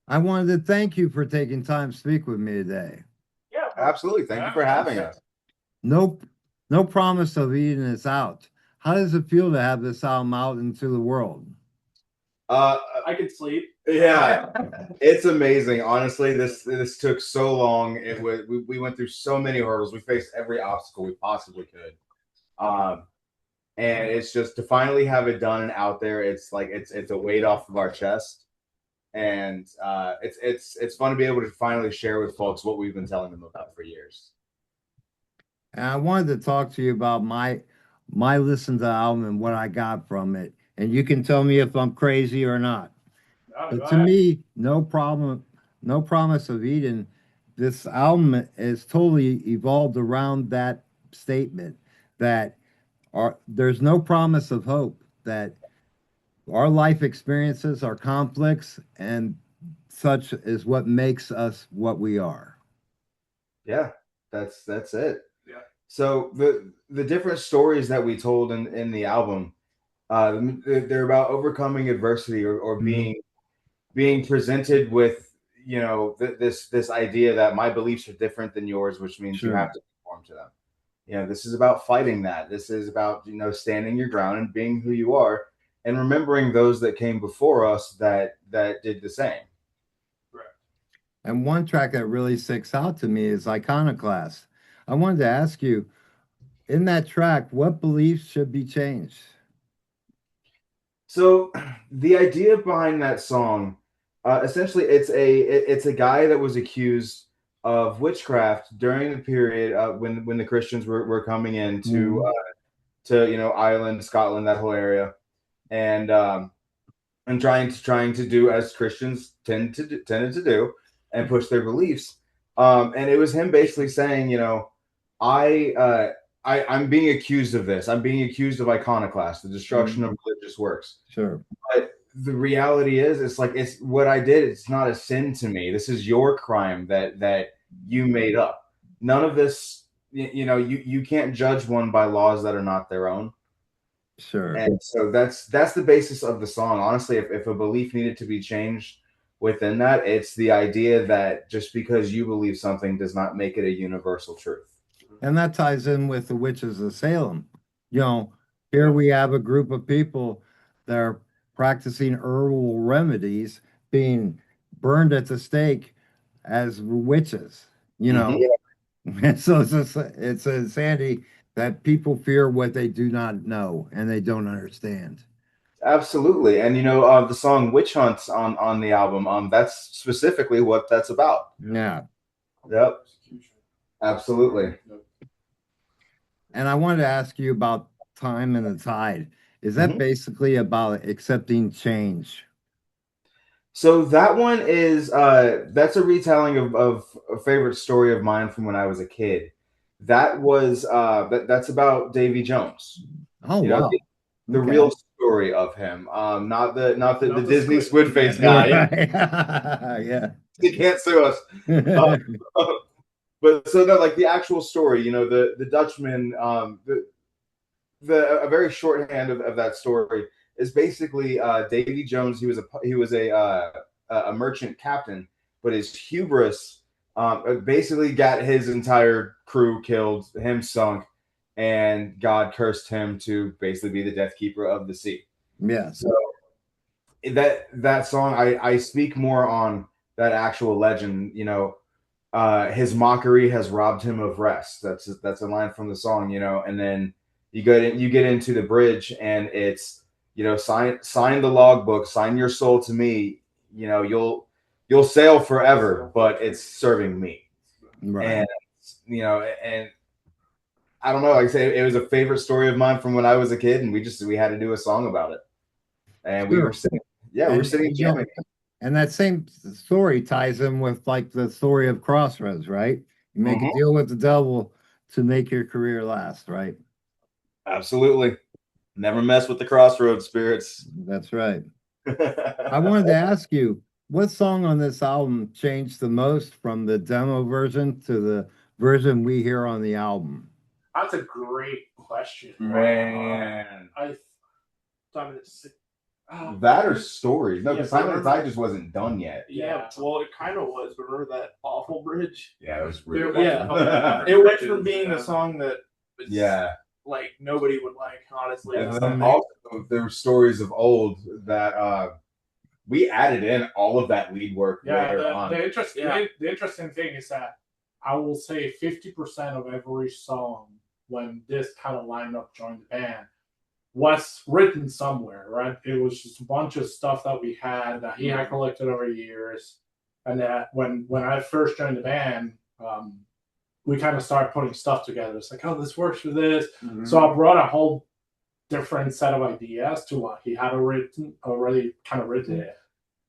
I wanted to thank you for taking time to speak with me today. Yeah, absolutely. Thank you for having us. No, no promise of Eden is out. How does it feel to have this album out into the world? I could sleep. Yeah, it's amazing. Honestly, this took so long. We went through so many hurdles. We faced every obstacle we possibly could. Um, and it's just to finally have it done and out there. It's like it's a weight off of our chest, and it's fun to be able to finally share with folks what we've been telling them about for years. And I wanted to talk to you about my listen to the album and what I got from it. And you can tell me if I'm crazy or not. But to me, no problem, no promise of Eden. This album is totally evolved around that statement that there's no promise of hope, that our life experiences, our conflicts, and such is what makes us what we are. Yeah, that's it. Yeah. So the different stories that we told in the album, they're about overcoming adversity or Mhm. being presented with this idea that my beliefs are different than yours, which means you Sure. have to conform to them. This is about fighting that. This is about standing your ground and being who you are, and remembering those that came before us that did the same. And one track that really sticks out to me is Iconoclast. I wanted to ask you, in that track, what beliefs should be changed? So the idea behind that song, essentially, it's a guy that was accused of witchcraft during the period when the Christians were coming in Mhm. to Ireland, Scotland, that whole area, and trying to do as Christians tended to do and push their beliefs. And it was him basically saying, I. I'm being accused of this. I'm being accused of iconoclast, the destruction of religious works. Sure. But the reality is, it's like it's what I did. It's not a sin to me. This is your crime that you made up. None of this, you can't judge one by laws that are not their own. Sure. And so that's the basis of the song. Honestly, if a belief needed to be changed within that, it's the idea that just because you believe something does not make it a universal truth. And that ties in with the witches of Salem. You know, here we have a group of people that are practicing herbal remedies being burned at the stake as witches, you Mhm. know. So it's a insanity that people fear what they do not know and they don't understand. Absolutely, and the song "Witch Hunt" on the album, that's specifically what that's about. Yeah. Yep, absolutely. And I wanted to ask you about Time and the Tide. Is that Mhm. basically about accepting change? So that one is that's a retelling of a favorite story of mine from when I was a kid. That's about Davy Jones. Oh, You know, wow. the Okay. real story of him, not the Disney squid face guy. Right. Yeah. He can't sue us. Uh, but so no, like the actual story, the Dutchman, a very shorthand of that story is basically Davy Jones. He was a merchant captain, but his hubris basically got his entire crew killed, him sunk, and God cursed him to basically be the death keeper of the sea. Yes. So that song, I speak more on that actual legend. His mockery has robbed him of rest. That's a line from the song. And then you get into the bridge, and it's sign the logbook, sign your soul to me. You'll sail forever, but it's serving me. Right. And I don't know. Like I say, it was a favorite story of mine from when I was a kid, and we had to do a song about it, and we Sure. were sitting, yeah, we were And sitting jamming. and that same story ties in with like the story of Crossroads, right? You make a Mhm. deal with the devil to make your career last, right? Absolutely. Never mess with the crossroads spirits. That's right. I wanted to ask you, what song on this album changed the most from the demo version to the version we hear on the album? That's a great question. Man. I mean, That or Stories? No, Yeah, because Silent remember- Tide just wasn't done yet. Yeah, well, it kind of was. But remember that awful bridge? Yeah, it was really. Yeah, it went from being a song that was like nobody would like, honestly. And then also there were Stories of Old that we added in all of that lead work later on. The interesting thing is that I will say 50% of every song when this kind of lineup joined the band was written somewhere, right? It was just a bunch of stuff that we had that he had collected over years, and that when I first joined the band, we kind of started putting stuff together. It's like, oh, this works for this. Mm-hmm. So I brought a whole different set of ideas to what he had already kind of written. Yeah.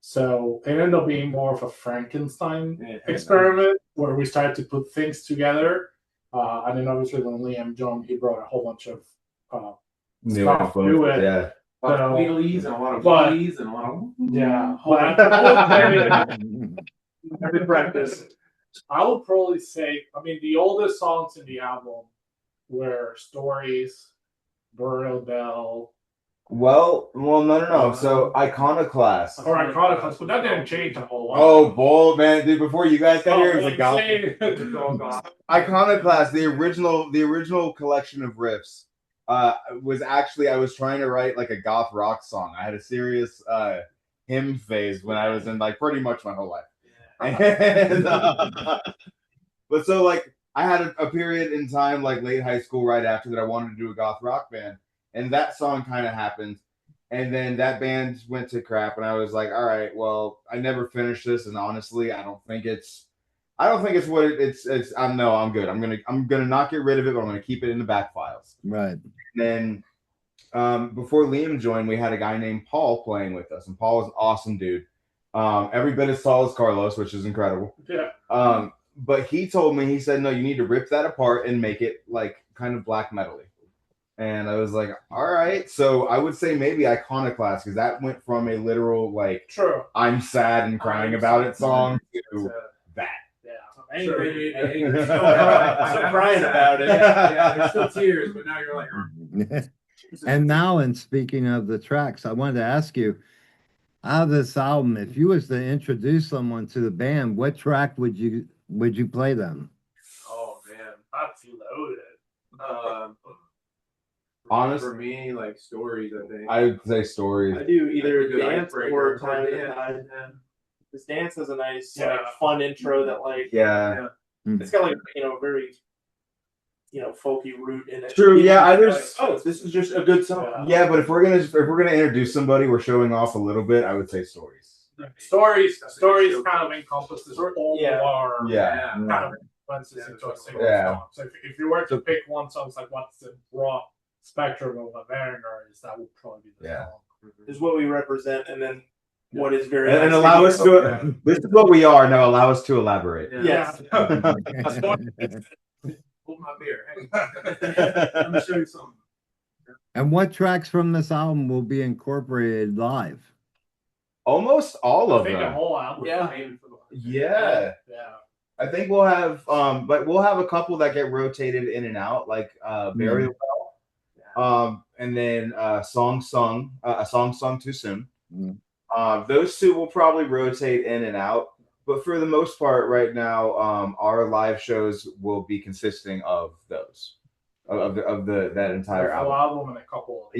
So it ended up being more of a Frankenstein experiment where we started to put things together. And then obviously when Liam joined, he brought a whole bunch of stuff to it. Yeah. A lot of wheelies and a lot of wheelies and a lot of... Yeah. Every practice. I would probably say, I mean, the oldest songs in the album were Stories, Burial Bell. No. So Iconoclast. Or Iconoclast, but that didn't change a whole lot. Oh, boy, man, dude! Before you guys got here, it was a goth. Iconoclast, the original collection of riffs, was actually I was trying to write like a goth rock song. I had a serious hymn phase when I was in like pretty much my whole life. And, but so like I had a period in time like late high school right after that I wanted to do a goth rock band, and that song kind of happened, and then that band went to crap, and I was like, all right, well, I never finished this, and honestly I don't think it's what it's I'm good. I'm gonna not get rid of it, but I'm gonna keep it in the back files. Right. And then before Liam joined, we had a guy named Paul playing with us, and Paul was an awesome dude. Every bit as tall as Carlos, which is incredible. Yeah. But he told me, he said, no, you need to rip that apart and make it like kind of black metal-y. And I was like, all right. So I would say maybe Iconoclast, because that went from a literal like I'm sad and crying about it song to that. Yeah. Angry. Still crying about it. Yeah, there's still tears, but now you're like, And now, in speaking of the tracks, I wanted to ask you, out of this album, if you was to introduce someone to the band, what track would you play them? Oh man, that's loaded. Honestly, for me, like Stories, I think. I would say Stories. I do either Dance or Time to Time. This Dance has a nice, like, fun intro that, like, it's got like very, folky root in it. True. Yeah. This is just a good song. Yeah, but if we're gonna introduce somebody, we're showing off a little bit. I would say Stories. Stories kind of encompasses all of our kind of lenses into a single song. So if you were to pick one song, it's like what's the broad spectrum of a Varanger is, that would probably be the song. Is what we represent, and then what is very and allow us to. This is what we are now. Allow us to elaborate. Yes. Hold my beer. Let me show you something. And what tracks from this album will be incorporated live? Almost all of them. The whole album. Yeah. I think we'll have, but we'll have a couple that get rotated in and out, like Burial Bell, and then a song sung too soon. Those two will probably rotate in and out. But for the most part, right now, our live shows will be consisting of those, of that entire album and a couple.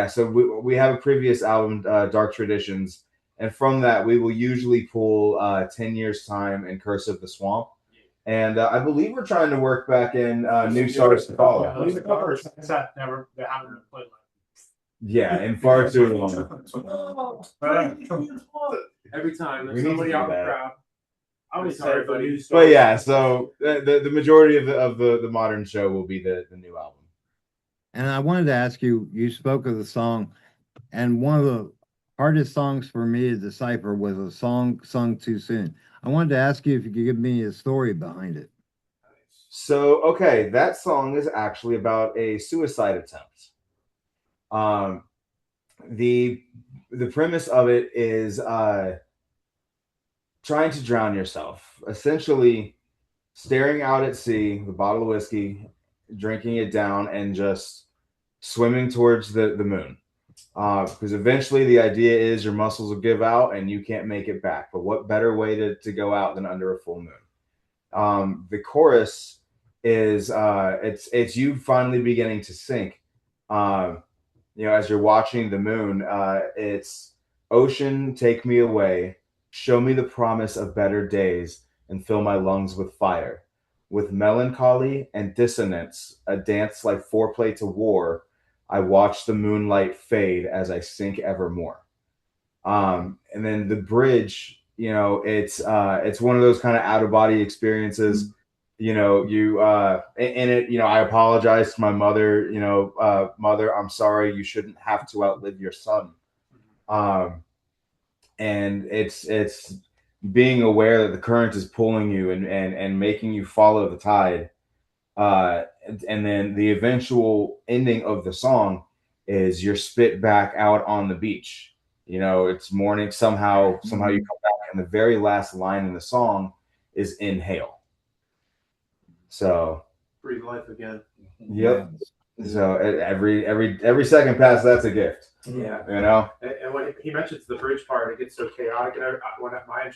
So we have a previous album, Dark Traditions, and from that we will usually pull 10 Years Time and Curse of the Swamp, and I believe we're trying to work back in New Stars to Follow. Those covers that they haven't been played. Yeah, and far too long. Every time there's somebody out in the crowd. I was sorry, buddy. But yeah, so the majority of the modern show will be the new album. And I wanted to ask you, you spoke of the song, and one of the hardest songs for me to decipher was a song sung too soon. I wanted to ask you if you could give me a story behind it. So, okay, that song is actually about a suicide attempt. The premise of it is trying to drown yourself, essentially staring out at sea with a bottle of whiskey, drinking it down, and just swimming towards the moon. because eventually the idea is your muscles will give out and you can't make it back. But what better way to go out than under a full moon? The chorus is it's you finally beginning to sink. As you're watching the moon, it's ocean, take me away, show me the promise of better days, and fill my lungs with fire. With melancholy and dissonance, a dance like foreplay to war, I watch the moonlight fade as I sink evermore. And then the bridge, it's one of those kind of out of body experiences. In it, I apologize to my mother. Mother, I'm sorry. You shouldn't have to outlive your son. And it's being aware that the current is pulling you and making you follow the tide. And then the eventual ending of the song is you're spit back out on the beach. It's morning. Somehow you come back, and the very last line in the song is inhale. So breathe life again. Yep. So every second pass, that's a gift. Yeah. And when he mentions the bridge part, it gets so chaotic. And when my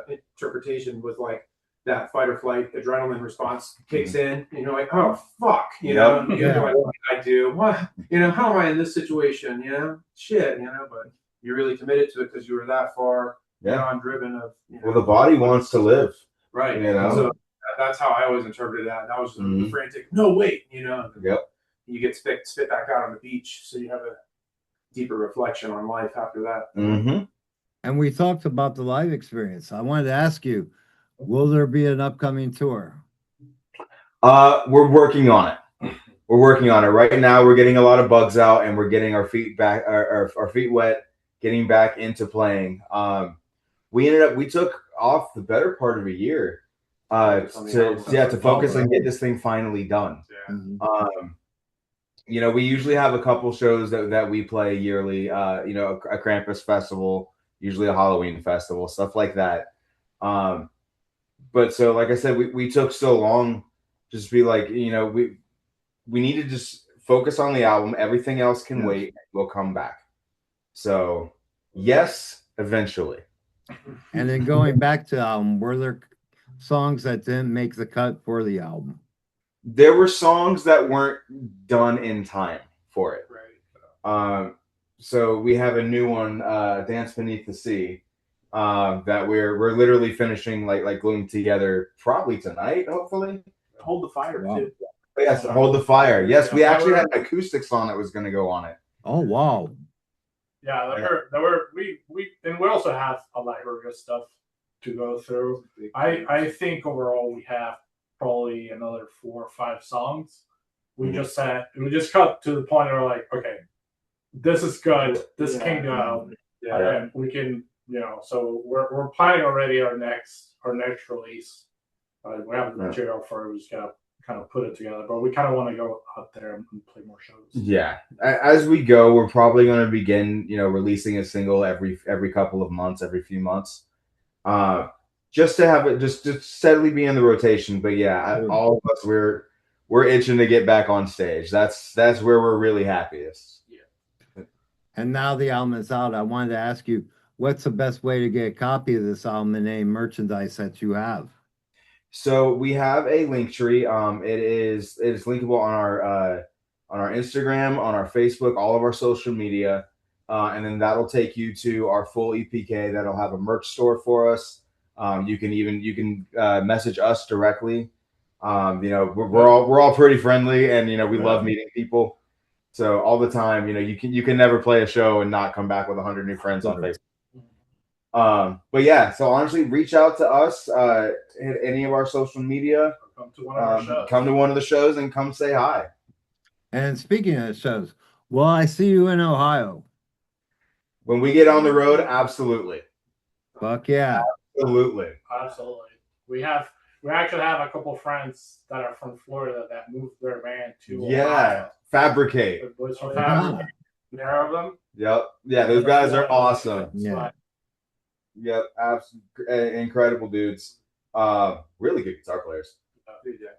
interpretation was like that fight or flight adrenaline response kicks in, and you're like, oh fuck, you're like, what did I do? What, how am I in this situation? Shit, but you're really committed to it because you were that far beyond driven of. Well, the body wants to live, right? So that's how I always interpreted that. And that was the frantic. No, wait, Yep. You get spit back out on the beach, so you have a deeper reflection on life after that. Mm-hmm. And we talked about the live experience. I wanted to ask you, will there be an upcoming tour? We're working on it. We're working on it right now. We're getting a lot of bugs out, and we're getting our feet back, our feet wet, getting back into playing. We took off the better part of a year to focus and get this thing finally done. Yeah. We usually have a couple shows that we play yearly. A Krampus festival, usually a Halloween festival, stuff like that. But so, like I said, we took so long just to be like, we need to just focus on the album. Everything else can wait. We'll come back. So, yes, eventually. And then going back to the album, were there songs that didn't make the cut for the album? There were songs that weren't done in time for it. Right. So we have a new one, Dance Beneath the Sea, that we're literally finishing like gluing together probably tonight, hopefully. Hold the Fire too. Yes, Hold the Fire. Yes, we actually had an acoustic song that was going to go on it. Oh wow. Yeah, there were we also have a library of stuff to go through. I think overall we have probably another 4 or 5 songs. We just cut to the point where we're like, okay, this is good. This can go. And we can, so we're planning already our next release. We have the material for it. We just gotta kind of put it together, but we kind of want to go out there and play more shows. Yeah, as we go, we're probably going to begin, releasing a single every couple of months, every few months, just to have it just steadily be in the rotation. But yeah, all of us we're itching to get back on stage. That's where we're really happiest. Yeah. And now the album is out. I wanted to ask you, what's the best way to get a copy of this album and any merchandise that you have? So we have a link tree. It is linkable on our Instagram, on our Facebook, all of our social media, and then that'll take you to our full EPK. That'll have a merch store for us. You can message us directly. We're all pretty friendly, and we love meeting people. So all the time, you can never play a show and not come back with 100 new friends on Facebook. But yeah, so honestly, reach out to us, hit any of our social media, come to one of our shows. Come to one of the shows and come say hi. And speaking of shows, well, I see you in Ohio. When we get on the road, absolutely. Fuck yeah. Absolutely. We actually have a couple of friends that are from Florida that moved their van to Ohio. Fabricate. The boys from Fabricate. There of them. Yep. Yeah, those guys are awesome. Yeah. Yep, absolutely incredible dudes. Really good guitar players.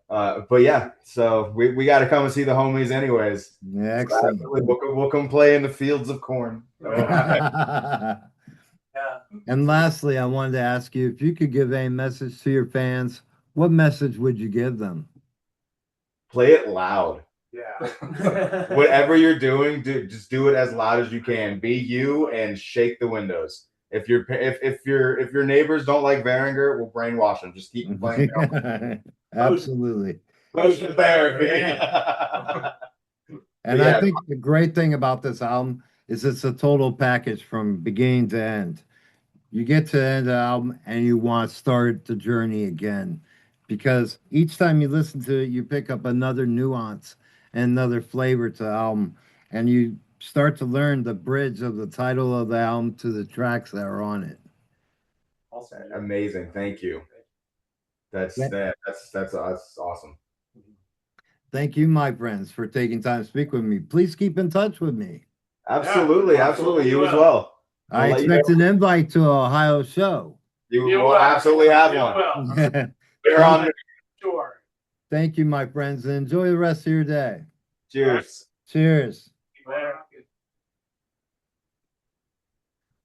But yeah, so we got to come and see the homies anyways. Yeah, So excellent. we'll come play in the fields of corn. Yeah. And lastly, I wanted to ask you if you could give a message to your fans, what message would you give them? Play it loud. Yeah. Whatever you're doing, just do it as loud as you can. Be you and shake the windows. If your neighbors don't like Varanger, we'll brainwash them. Just keep playing. Absolutely. Motion therapy. And Yeah. I think the great thing about this album is it's a total package from beginning to end. You get to the end of the album and you want to start the journey again because each time you listen to it, you pick up another nuance and another flavor to the album, and you start to learn the bridge of the title of the album to the tracks that are on it. Amazing. Thank you. That's awesome. Thank you, my friends, for taking time to speak with me. Please keep in touch with me. Absolutely. You as well. I expect an invite to an Ohio show. You will absolutely have one. We're on. Sure. Thank you, my friends, and enjoy the rest of your day. Cheers. Cheers.